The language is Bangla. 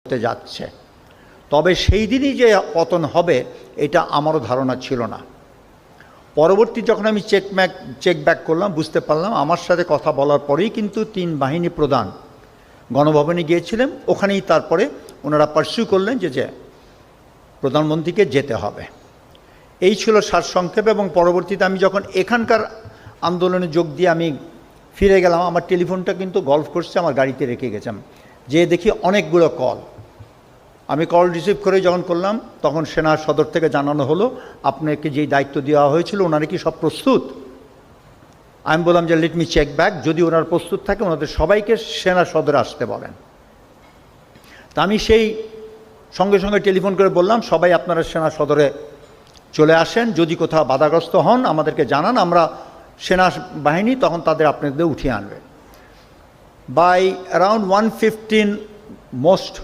হতে যাচ্ছে। তবে সেই দিনই যে পতন হবে এটা আমারও ধারণা ছিল না। পরবর্তী যখন আমি চেক ব্যাক করলাম, বুঝতে পারলাম আমার সাথে কথা বলার পরেই কিন্তু 3 বাহিনী প্রধান গণভবনে গিয়েছিলেন। ওখানেই তারপরে ওনারা পার্সিউ করলেন যে প্রধানমন্ত্রীকে যেতে হবে। এই ছিল সারসংক্ষেপ। এবং পরবর্তীতে আমি যখন এখানকার আন্দোলনে যোগ দিয়ে আমি ফিরে গেলাম, আমার টেলিফোনটা কিন্তু গলফ কোর্সে আমার গাড়িতে রেখে গেছিলাম। যে দেখি অনেকগুলো কল। আমি কল রিসিভ করে যখন করলাম তখন সেনা সদর থেকে জানানো হলো আপনাকে যেই দায়িত্ব দেওয়া হয়েছিল ওনারা কি সব প্রস্তুত। আমি বললাম যে লেট মি চেক ব্যাক, যদি ওনারা প্রস্তুত থাকে ওনাদের সবাইকে সেনা সদরে আসতে বলেন। তা আমি সেই সঙ্গে সঙ্গে টেলিফোন করে বললাম সবাই আপনারা সেনা সদরে চলে আসেন, যদি কোথাও বাধাগ্রস্ত হন আমাদেরকে জানান, আমরা সেনা বাহিনী তখন তাদের আপনাদের উঠিয়ে আনবে। By around 1:15 most